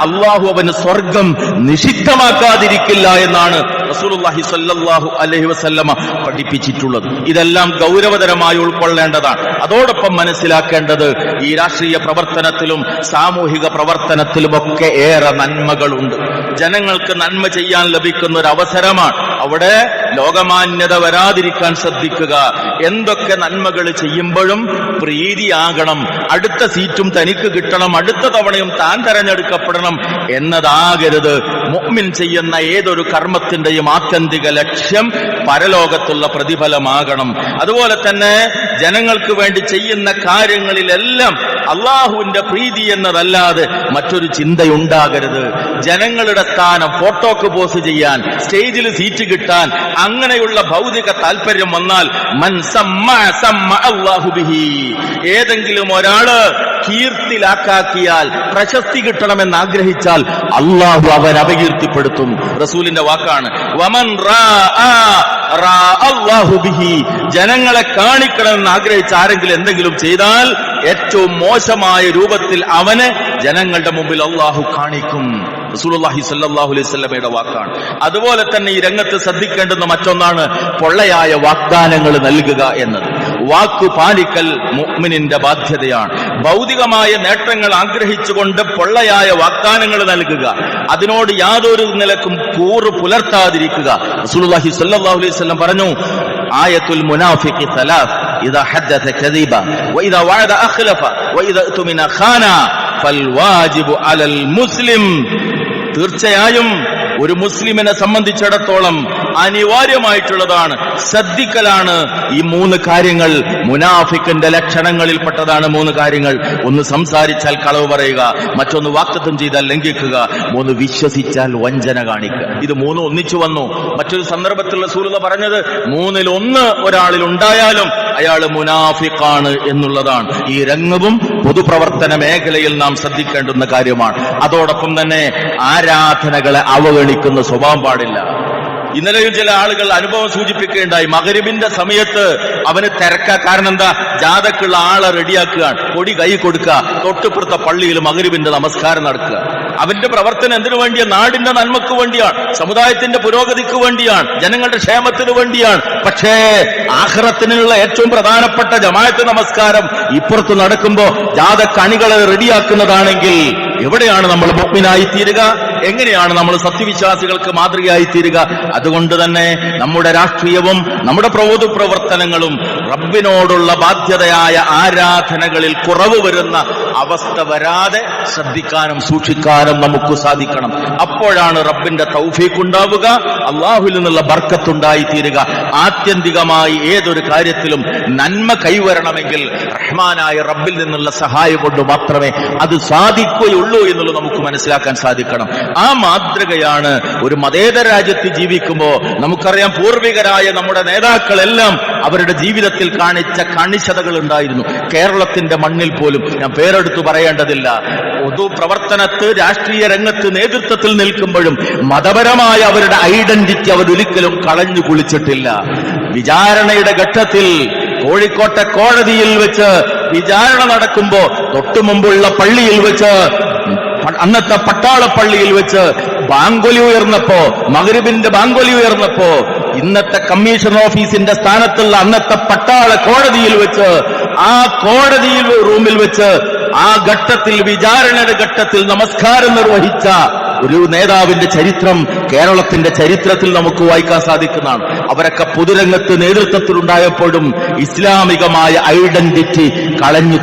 അല്ലാഹു അവന് സ്വർഗം നിഷിദ്ധമാക്കാതിരിക്കില്ല എന്നാണ് റസൂലുള്ളാഹി സ്വല്ലല്ലാഹു അലൈഹി വസല്ലമ പഠിപ്പിച്ചിട്ടുള്ളത്. ഇതെല്ലാം ഗൗരവതരമായി ഉൾക്കൊള്ളേണ്ടതാണ്. അതോടൊപ്പം മനസ്സിലാക്കേണ്ടത്, ഈ രാഷ്ട്രീയ പ്രവർത്തനത്തിലും സാമൂഹിക പ്രവർത്തനത്തിലുമൊക്കെ ഏറെ നന്മകളുണ്ട്. ജനങ്ങൾക്ക് നന്മ ചെയ്യാൻ ലഭിക്കുന്ന ഒരു അവസരമാണ്. അവിടെ ലോകമാന്യത വരാതിരിക്കാൻ ശ്രദ്ധിക്കുക. എന്തൊക്കെ നന്മകൾ ചെയ്യുമ്പോഴും പ്രീതിയാകണം, അടുത്ത സീറ്റും തനിക്ക് കിട്ടണം, അടുത്ത തവണയും താൻ തെരഞ്ഞെടുക്കപ്പെടണം എന്നതാകരുത്. മുഅ്മിൻ ചെയ്യുന്ന ഏതൊരു കർമ്മത്തിന്റെയും ആത്യന്തിക ലക്ഷ്യം പരലോകത്തുള്ള പ്രതിഫലമാകണം. അതുപോലെ തന്നെ ജനങ്ങൾക്ക് വേണ്ടി ചെയ്യുന്ന കാര്യങ്ങളിലെല്ലാം അള്ളാഹുവിന്റെ പ്രീതി എന്നതല്ലാതെ മറ്റൊരു ചിന്തയുണ്ടാകരുത്. ജനങ്ങളുടെ സ്ഥാനം, ഫോട്ടോക്ക് പോസ് ചെയ്യാൻ, സ്റ്റേജിൽ സീറ്റ് കിട്ടാൻ, അങ്ങനെയുള്ള ഭൗതിക താല്പര്യം വന്നാൽ മൻ സമ്മഅ സമ്മഅ അല്ലാഹു ബിഹി. ഏതെങ്കിലും ഒരാള് കീർത്തിലാക്കാക്കിയാൽ, പ്രശസ്തി കിട്ടണമെന്ന് ആഗ്രഹിച്ചാൽ അള്ളാഹു അവൻ അപകീർത്തിപ്പെടുത്തും. റസൂലിന്റെ വാക്കാണ്, വമൻ അല്ലാഹു ബിഹി. ജനങ്ങളെ കാണിക്കണമെന്ന് ആഗ്രഹിച്ച ആരെങ്കിലും എന്തെങ്കിലും ചെയ്താൽ ഏറ്റവും മോശമായ രൂപത്തിൽ അവനെ ജനങ്ങളുടെ മുമ്പിൽ അള്ളാഹു കാണിക്കും. റസൂലുള്ളാഹി സ്വല്ലല്ലാഹു അലൈഹി വസല്ലമയുടെ വാക്കാണ്. അതുപോലെ തന്നെ ഈ രംഗത്ത് ശ്രദ്ധിക്കേണ്ടുന്ന മറ്റൊന്നാണ് പൊള്ളയായ വാഗ്ദാനങ്ങൾ നൽകുക എന്നത്. വാക്കു പാലിക്കൽ മുഅ്മിനിന്റെ ബാധ്യതയാണ്. ഭൗതികമായ നേട്ടങ്ങൾ ആഗ്രഹിച്ചുകൊണ്ട് പൊള്ളയായ വാഗ്ദാനങ്ങൾ നൽകുക, അതിനോട് യാതൊരു നിലക്കും കൂറ് പുലർത്താതിരിക്കുക. റസൂലുള്ളാഹി സ്വല്ലല്ലാഹു അലൈഹി വസല്ലം പറഞ്ഞു, ആയത്തുൽ മുനാഫിഖി സലാസ്, ഇദാ ഹദ്ദസ കദീബ വഇദാ വഅദ അഖ്ലഫ വഇദാ ഉത്മിന ഖാന ഫൽവാജിബു അലൽ മുസ്ലിം. തീർച്ചയായും ഒരു മുസ്ലിമിനെ സംബന്ധിച്ചിടത്തോളം അനിവാര്യമായിട്ടുള്ളതാണ്, ശ്രദ്ധിക്കലാണ് ഈ 3 കാര്യങ്ങൾ. മുനാഫിക്കിന്റെ ലക്ഷണങ്ങളിൽപ്പെട്ടതാണ് 3 കാര്യങ്ങൾ. ഒന്ന്, സംസാരിച്ചാൽ കളവ് പറയുക. മറ്റൊന്ന്, വാഗ്ദത്തം ചെയ്താൽ ലംഘിക്കുക. 3, വിശ്വസിച്ചാൽ വഞ്ചന കാണിക്കുക. ഇത് 3 ഒന്നിച്ചു വന്നു. മറ്റൊരു സന്ദർഭത്തിൽ റസൂലുള്ളാഹി പറഞ്ഞത് 3-ൽ 1 ഒരാളിൽ ഉണ്ടായാലും അയാൾ മുനാഫിഖാണ് എന്നുള്ളതാണ്. ഈ രംഗവും പൊതുപ്രവർത്തന മേഖലയിൽ നാം ശ്രദ്ധിക്കേണ്ടുന്ന കാര്യമാണ്. അതോടൊപ്പം തന്നെ ആരാധനകളെ അവഗണിക്കുന്ന സ്വഭാവം പാടില്ല. ഇന്നലെയും ചില ആളുകൾ അനുഭവം സൂചിപ്പിക്കുകയുണ്ടായി. മഗ്‌രിബിന്റെ സമയത്ത് അവന് തിരക്ക. കാരണം എന്താ? ജാഥക്കുള്ള ആളെ റെഡിയാക്കുകയാണ്, കൊടി കൈ കൊടുക്കുക, തൊട്ടുപുറത്തെ പള്ളിയിൽ മഗ്‌രിബിന്റെ നമസ്കാരം നടക്കുക. അവന്റെ പ്രവർത്തനം എന്തിനു വേണ്ടിയാണ്? നാടിന്റെ നന്മക്ക് വേണ്ടിയാണ്, സമുദായത്തിന്റെ പുരോഗതിക്ക് വേണ്ടിയാണ്, ജനങ്ങളുടെ ക്ഷേമത്തിന് വേണ്ടിയാണ്. പക്ഷേ ആഖിറത്തിനുള്ള ഏറ്റവും പ്രധാനപ്പെട്ട ജമാഅത്ത് നമസ്കാരം ഇപ്പുറത്ത് നടക്കുമ്പോ ജാഥക്കണികളെ റെഡിയാക്കുന്നതാണെങ്കിൽ എവിടെയാണ് നമ്മൾ മുഅ്മിനായി തീരുക? എങ്ങനെയാണ് നമ്മൾ സത്യവിശ്വാസികൾക്ക് മാതൃകയായി തീരുക? അതുകൊണ്ട് തന്നെ നമ്മുടെ രാഷ്ട്രീയവും നമ്മുടെ പ്രവർത്തനങ്ങളും റബ്ബിനോടുള്ള ബാധ്യതയായ ആരാധനകളിൽ കുറവ് വരുന്ന അവസ്ഥ വരാതെ ശ്രദ്ധിക്കാനും സൂക്ഷിക്കാനും നമുക്ക് സാധിക്കണം. അപ്പോഴാണ് റബ്ബിന്റെ തൗഫീഖ് ഉണ്ടാവുക, അള്ളാഹുവിൽ നിന്നുള്ള ബർക്കത്തുണ്ടായി തീരുക. ആത്യന്തികമായി ഏതൊരു കാര്യത്തിലും നന്മ കൈവരണമെങ്കിൽ റഹ്മാനായ റബ്ബിൽ നിന്നുള്ള സഹായം കൊണ്ട് മാത്രമേ അത് സാധിക്കുകയുള്ളൂ എന്നുള്ളത് നമുക്ക് മനസ്സിലാക്കാൻ സാധിക്കണം. ആ മാതൃകയാണ് ഒരു മതേതര രാജ്യത്ത് ജീവിക്കുമ്പോൾ നമുക്കറിയാം. പൂർവികരായ നമ്മുടെ നേതാക്കളെല്ലാം അവരുടെ ജീവിതത്തിൽ കാണിച്ച കണിശതകൾ ഉണ്ടായിരുന്നു. കേരളത്തിന്റെ മണ്ണിൽ പോലും ഞാൻ പേരെടുത്തു പറയേണ്ടതില്ല, പൊതുപ്രവർത്തനത്ത് രാഷ്ട്രീയ രംഗത്ത് നേതൃത്വത്തിൽ നിൽക്കുമ്പോഴും മതപരമായ അവരുടെ ഐഡന്റിറ്റി അവരൊരിക്കലും കളഞ്ഞു കുളിച്ചിട്ടില്ല. വിചാരണയുടെ ഘട്ടത്തിൽ കോഴിക്കോട്ടെ കോടതിയിൽ വെച്ച് വിചാരണ നടക്കുമ്പോ തൊട്ടുമുമ്പുള്ള പള്ളിയിൽ വെച്ച്, അന്നത്തെ പട്ടാളപ്പള്ളിയിൽ വെച്ച് ബാങ്കൊലി ഉയർന്നപ്പോ, മഗ്രിബിന്റെ ബാങ്കൊലി ഉയർന്നപ്പോ, ഇന്നത്തെ കമ്മീഷൻ ഓഫീസിന്റെ സ്ഥാനത്തുള്ള അന്നത്തെ പട്ടാള കോടതിയിൽ വെച്ച്, ആ കോടതിയിൽ റൂമിൽ വെച്ച് ആ ഘട്ടത്തിൽ വിചാരണയുടെ ഘട്ടത്തിൽ നമസ്കാരം നിർവഹിച്ച ഒരു നേതാവിന്റെ ചരിത്രം കേരളത്തിന്റെ ചരിത്രത്തിൽ നമുക്ക് വായിക്കാൻ സാധിക്കുന്നതാണ്. അവരൊക്കെ പൊതുരംഗത്ത് നേതൃത്വത്തിലുണ്ടായപ്പോഴും ഇസ്ലാമികമായ ഐഡന്റിറ്റി കളഞ്ഞു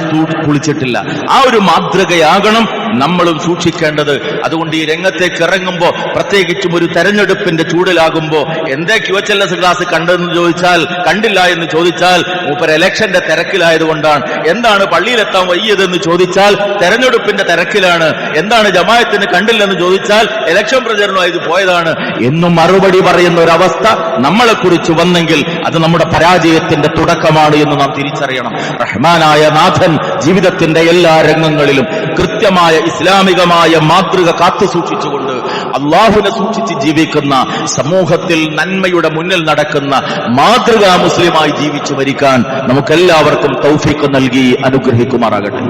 കുളിച്ചിട്ടില്ല. ആ ഒരു മാതൃകയാകണം നമ്മളും സൂക്ഷിക്കേണ്ടത്. അതുകൊണ്ട് ഈ രംഗത്തേക്ക് ഇറങ്ങുമ്പോൾ, പ്രത്യേകിച്ചും ഒരു തെരഞ്ഞെടുപ്പിന്റെ ചൂടിലാകുമ്പോൾ, എന്തേ QHLS ക്ലാസ് കണ്ടെന്ന് ചോദിച്ചാൽ, കണ്ടില്ല എന്ന് ചോദിച്ചാൽ മൂപ്പർ ഇലക്ഷന്റെ തിരക്കിലായതുകൊണ്ടാണ്. എന്താണ് പള്ളിയിലെത്താൻ വയ്യതെന്ന് ചോദിച്ചാൽ തെരഞ്ഞെടുപ്പിന്റെ തിരക്കിലാണ്. എന്താണ് ജമാഅത്തിന് കണ്ടില്ലെന്ന് ചോദിച്ചാൽ ഇലക്ഷൻ പ്രചരണമായത് പോയതാണ് എന്നും മറുപടി പറയുന്ന ഒരവസ്ഥ നമ്മളെക്കുറിച്ച് വന്നെങ്കിൽ അത് നമ്മുടെ പരാജയത്തിന്റെ തുടക്കമാണ് എന്ന് നാം തിരിച്ചറിയണം. റഹ്മാനായ നാഥൻ ജീവിതത്തിന്റെ എല്ലാ രംഗങ്ങളിലും കൃത്യമായ ഇസ്ലാമികമായ മാതൃക കാത്തുസൂക്ഷിച്ചുകൊണ്ട് അള്ളാഹുവിനെ സൂക്ഷിച്ച് ജീവിക്കുന്ന, സമൂഹത്തിൽ നന്മയുടെ മുന്നിൽ നടക്കുന്ന മാതൃകാ മുസ്ലിമായി ജീവിച്ചു മരിക്കാൻ നമുക്കെല്ലാവർക്കും തൗഫീഖ് നൽകി അനുഗ്രഹിക്കുമാറാകട്ടെ.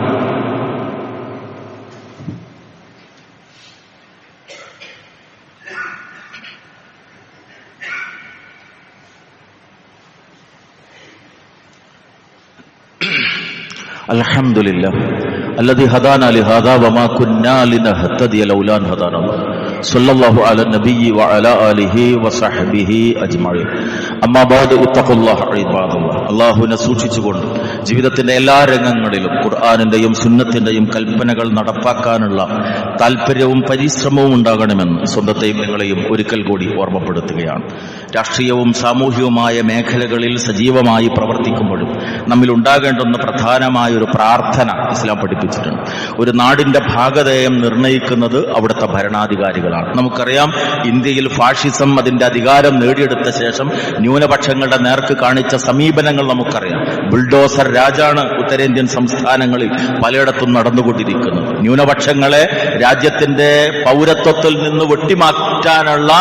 അൽഹംദുലില്ലാ الذي هدانا لهذا وما كنا لنهتدي لولا أن هدانا الله صلى الله على النبي وعلى آله وصحبه أجمعين أما بعد اتقوا الله عباد الله. അല്ലാഹുവിനെ സൂക്ഷിച്ചുകൊണ്ട് ജീവിതത്തിന്റെ എല്ലാ രംഗങ്ങളിലും ഖുർആനിന്റെയും സുന്നത്തിന്റെയും കൽപ്പനകൾ നടപ്പാക്കാനുള്ള താല്പര്യവും പരിശ്രമവും ഉണ്ടാകണമെന്ന് സ്വന്തത്തെയും നിങ്ങളെയും ഒരിക്കൽ കൂടി ഓർമ്മപ്പെടുത്തുകയാണ്. രാഷ്ട്രീയവും സാമൂഹികവുമായ മേഖലകളിൽ സജീവമായി പ്രവർത്തിക്കുമ്പോഴും നമ്മിൽ ഉണ്ടാകേണ്ടുന്ന പ്രധാനമായ ഒരു പ്രാർത്ഥന ഇസ്ലാം പഠിപ്പിച്ചിട്ടുണ്ട്. ഒരു നാടിന്റെ ഭാഗധേയം നിർണയിക്കുന്നത് അവിടുത്തെ ഭരണാധികാരികളാണ്. നമുക്കറിയാം, ഇന്ത്യയിൽ ഫാഷിസം അതിന്റെ അധികാരം നേടിയെടുത്ത ശേഷം ന്യൂനപക്ഷങ്ങളുടെ നേർക്ക് കാണിച്ച സമീപനങ്ങൾ നമുക്കറിയാം. ബുൾഡോസർ രാജാണ് ഉത്തരേന്ത്യൻ സംസ്ഥാനങ്ങളിൽ പലയിടത്തും നടന്നുകൊണ്ടിരിക്കുന്നത്. ന്യൂനപക്ഷങ്ങളെ രാജ്യത്തിന്റെ പൗരത്വത്തിൽ നിന്ന് വെട്ടിമാറ്റാനുള്ള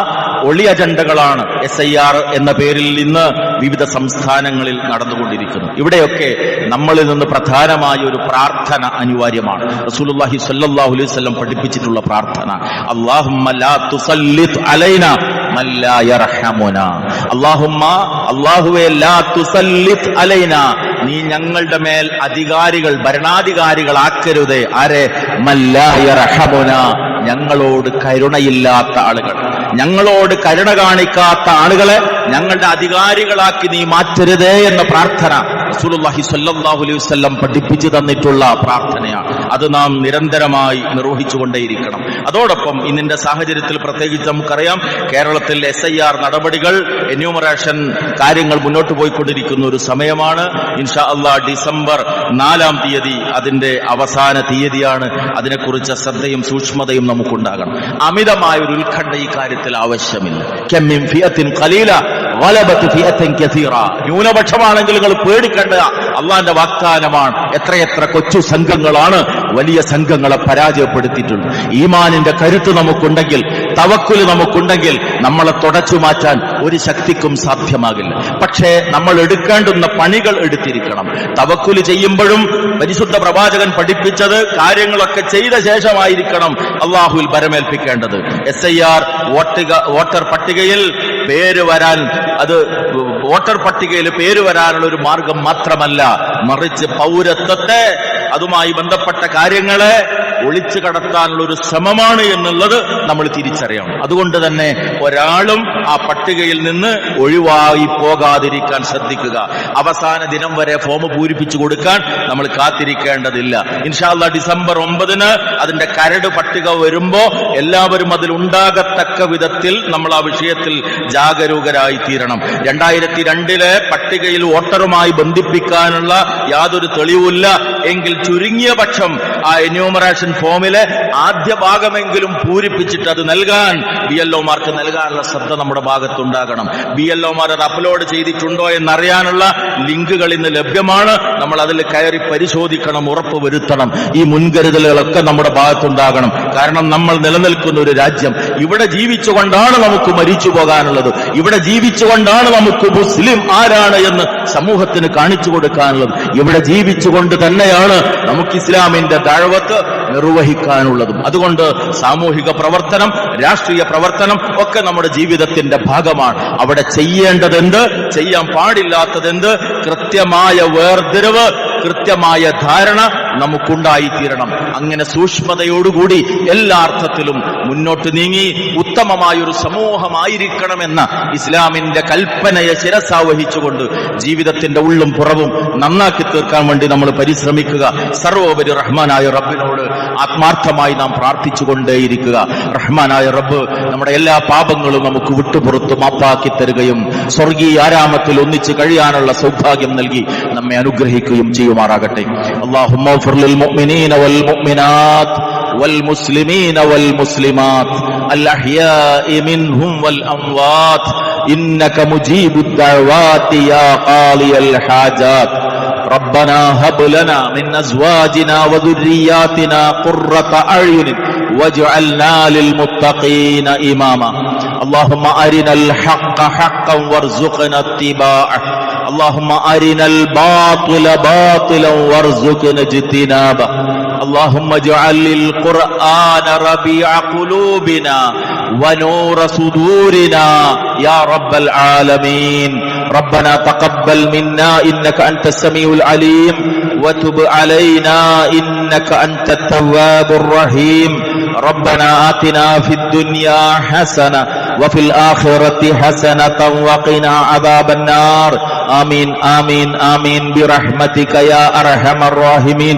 ഒളി അജണ്ടകളാണ് SIR എന്ന പേരിൽ ഇന്ന് വിവിധ സംസ്ഥാനങ്ങളിൽ നടന്നുകൊണ്ടിരിക്കുന്നത്. ഇവിടെയൊക്കെ നമ്മളിൽ നിന്ന് പ്രധാനമായ ഒരു പ്രാർത്ഥന അനിവാര്യമാണ്. റസൂലുള്ളാഹി സ്വല്ലല്ലാഹു അലൈഹി വസല്ലം പഠിപ്പിച്ചിട്ടുള്ള പ്രാർത്ഥന, അല്ലാഹുമ്മ ലാ തുസല്ലിത് അലൈനാ മൻ ലാ യർഹമുനാ. അല്ലാഹുവേ ലാ തുസല്ലിത് അലൈനാ, നീ ഞങ്ങളുടെ മേൽ അധികാരികൾ, ഭരണാധികാരികളാക്കരുതേ. ആരെ? മൻ ലാ യർഹമുനാ, ഞങ്ങളോട് കരുണയില്ലാത്ത ആളുകൾ, ഞങ്ങളോട് കരുണ കാണിക്കാത്ത ആളുകളെ ഞങ്ങളുടെ അധികാരികളാക്കി നീ മാറ്റരുതേ എന്ന പ്രാർത്ഥന റസൂലുള്ളാഹി സ്വല്ലല്ലാഹു അലൈഹി വസല്ലം പഠിപ്പിച്ചു തന്നിട്ടുള്ള പ്രാർത്ഥനയാണ്. അത് നാം നിരന്തരമായി നിർവഹിച്ചുകൊണ്ടേയിരിക്കണം. അതോടൊപ്പം ഇന്നിന്റെ സാഹചര്യത്തിൽ പ്രത്യേകിച്ച് നമുക്കറിയാം, കേരളത്തിൽ SIR നടപടികൾ, എന്യൂമറേഷൻ കാര്യങ്ങൾ മുന്നോട്ട് പോയിക്കൊണ്ടിരിക്കുന്ന ഒരു സമയമാണ്. ഇൻഷാ അല്ലാഹ് ഡിസംബർ 4-ാം തീയതി അതിന്റെ അവസാന തീയതിയാണ്. അതിനെക്കുറിച്ച് ശ്രദ്ധയും സൂക്ഷ്മതയും നമുക്കുണ്ടാകണം. അമിതമായ ഒരു ഉത്കണ്ഠ ഈ കാര്യത്തിൽ ആവശ്യമില്ല. കമ്മിൻ ഫിയത്തിൻ ഖലീല ഗലബത് ഫിയത്തിൻ കസീറ. ന്യൂനപക്ഷമാണെങ്കിൽ നിങ്ങൾ പേടിക്കേണ്ട, അള്ളാന്റെ വാഗ്ദാനമാണ്. എത്രയെത്ര കൊച്ചു സംഘങ്ങളാണ് വലിയ സംഘങ്ങളെ പരാജയപ്പെടുത്തിയിട്ടുള്ളത്. ഈമാനിന്റെ കരുത്ത് നമുക്കുണ്ടെങ്കിൽ, തവക്കുൽ നമുക്കുണ്ടെങ്കിൽ നമ്മളെ തുടച്ചു മാറ്റാൻ ഒരു ശക്തിക്കും സാധ്യമാകില്ല. പക്ഷേ നമ്മൾ എടുക്കേണ്ടുന്ന പണികൾ എടുത്തിരിക്കണം. തവക്കുൽ ചെയ്യുമ്പോഴും പരിശുദ്ധ പ്രവാചകൻ പഠിപ്പിച്ചത് കാര്യങ്ങളൊക്കെ ചെയ്ത ശേഷമായിരിക്കണം അള്ളാഹുവിൽ ഭരമേൽപ്പിക്കേണ്ടത്. SIR വോട്ടർ പട്ടികയിൽ പേര് വരാൻ, അത് വോട്ടർ പട്ടികയിൽ പേര് വരാനുള്ള ഒരു മാർഗം മാത്രമല്ല, മറിച്ച് പൗരത്വത്തെ, അതുമായി ബന്ധപ്പെട്ട കാര്യങ്ങളെ ഒളിച്ചു കടത്താനുള്ള ഒരു ശ്രമമാണ് എന്നുള്ളത് നമ്മൾ തിരിച്ചറിയണം. അതുകൊണ്ട് തന്നെ ഒരാളും ആ പട്ടികയിൽ നിന്ന് ഒഴിവായി പോകാതിരിക്കാൻ ശ്രദ്ധിക്കുക. അവസാന ദിനം വരെ ഫോം പൂരിപ്പിച്ചു കൊടുക്കാൻ നമ്മൾ കാത്തിരിക്കേണ്ടതില്ല. ഇൻഷാ അല്ലാഹ് ഡിസംബർ 9-ന് അതിന്റെ കരട് പട്ടിക വരുമ്പോ എല്ലാവരും അതിലുണ്ടാകത്തക്ക വിധത്തിൽ നമ്മൾ ആ വിഷയത്തിൽ ജാഗരൂകരായി തീരണം. 2002-ലെ പട്ടികയിൽ വോട്ടറുമായി ബന്ധിപ്പിക്കാനുള്ള യാതൊരു തെളിവുമില്ല എങ്കിൽ ചുരുങ്ങിയ പക്ഷം ആ എന്യൂമറേഷൻ ഫോമിലെ ആദ്യ ഭാഗമെങ്കിലും പൂരിപ്പിച്ചിട്ട് അത് നൽകാൻ BLOമാർക്ക് നൽകാനുള്ള ശ്രദ്ധ നമ്മുടെ ഭാഗത്തുണ്ടാകണം. BLOമാർ അത് അപ്ലോഡ് ചെയ്തിട്ടുണ്ടോ എന്നറിയാനുള്ള ലിങ്കുകൾ ഇന്ന് ലഭ്യമാണ്. നമ്മൾ അതിൽ കയറി പരിശോധിക്കണം, ഉറപ്പ് വരുത്തണം. ഈ മുൻകരുതലുകളൊക്കെ നമ്മുടെ ഭാഗത്തുണ്ടാകണം. കാരണം നമ്മൾ നിലനിൽക്കുന്ന ഒരു രാജ്യം, ഇവിടെ ജീവിച്ചുകൊണ്ടാണ് നമുക്ക് മരിച്ചു പോകാനുള്ളത്. ഇവിടെ ജീവിച്ചുകൊണ്ടാണ് നമുക്ക് മുസ്ലിം ആരാണ് എന്ന് സമൂഹത്തിന് കാണിച്ചു കൊടുക്കാനുള്ളത്. ഇവിടെ ജീവിച്ചുകൊണ്ട് തന്നെയാണ് നമുക്ക് ഇസ്ലാമിന്റെ ദഅവത്ത് നിർവഹിക്കാനുള്ളതും. അതുകൊണ്ട് സാമൂഹിക പ്രവർത്തനം, രാഷ്ട്രീയ പ്രവർത്തനം ഒക്കെ നമ്മുടെ ജീവിതത്തിന്റെ ഭാഗമാണ്. അവിടെ ചെയ്യേണ്ടതെന്ത്, ചെയ്യാൻ പാടില്ലാത്തതെന്ത്, കൃത്യമായ വേർതിരിവ്, കൃത്യമായ ധാരണ നമുക്കുണ്ടായിത്തീരണം. അങ്ങനെ സൂക്ഷ്മതയോടുകൂടി എല്ലാ അർത്ഥത്തിലും മുന്നോട്ട് നീങ്ങി ഉത്തമമായൊരു സമൂഹമായിരിക്കണമെന്ന ഇസ്ലാമിന്റെ കൽപ്പനയെ ശിരസാവഹിച്ചുകൊണ്ട് ജീവിതത്തിന്റെ ഉള്ളും പുറവും നന്നാക്കി തീർക്കാൻ വേണ്ടി നമ്മൾ പരിശ്രമിക്കുക. സർവോപരി റഹ്മാനായ റബ്ബിനോട് ആത്മാർത്ഥമായി നാം പ്രാർത്ഥിച്ചുകൊണ്ടേയിരിക്കുക. റഹ്മാനായ റബ്ബ് നമ്മുടെ എല്ലാ പാപങ്ങളും നമുക്ക് വിട്ടുപുറത്ത് മാപ്പാക്കി തരികയും സ്വർഗീയ ആരാമത്തിൽ ഒന്നിച്ച് കഴിയാനുള്ള സൗഭാഗ്യം നൽകി നമ്മെ അനുഗ്രഹിക്കുകയും ചെയ്യുമാറാകട്ടെ. അല്ലാഹുമ്മ ഗ്ഫിർ ലിൽ മുഅ്മിനീന വൽ മുഅ്മിനാത്ത് വൽ മുസ്ലിമീന വൽ മുസ്ലിമാത്ത് അൽ അഹ്യാഇ മിൻഹും വൽ അംവാത്ത് ഇന്നക മുജീബുദ് ദഅവാതി യാ ഖാലിയൽ ഹാജാത്ത്. ربنا هب لنا من أزواجنا وذرياتنا قرة أعين واجعلنا للمتقين إماما. اللهم أرنا الحق حقا وارزقنا اتباعه. اللهم أرنا الباطل باطلا وارزقنا اجتنابه. اللهم اجعل القرآن ربيع قلوبنا ونور صدورنا يا رب العالمين. ربنا تقبل منا إنك أنت السميع العليم وتب علينا إنك أنت التواب الرحيم. ربنا آتنا في الدنيا حسنة وفي الآخرة حسنة وقنا عذاب النار. آمين آمين آمين برحمتك يا أرحم الراحمين.